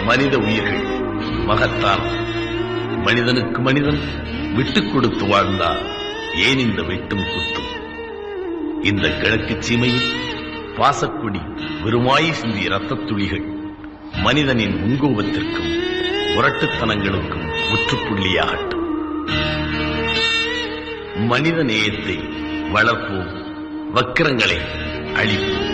மனித உயிர்கள் மகத்தான். மனிதனுக்கு மனிதன் விட்டுக் கொடுத்து வாழ்ந்தால் ஏன் இந்த வெட்டும் குத்தும்? இந்த கிழக்கு சீமையில் பாசக்குடி வெறுமாய் சிந்திய ரத்தத் துளிகள் மனிதனின் முன்கோபத்திற்கும் முரட்டுத்தனங்களுக்கும் முற்றுப்புள்ளியாகட்டும். மனித நேயத்தை வளர்ப்போம், வக்கிரங்களை அழிப்போம்.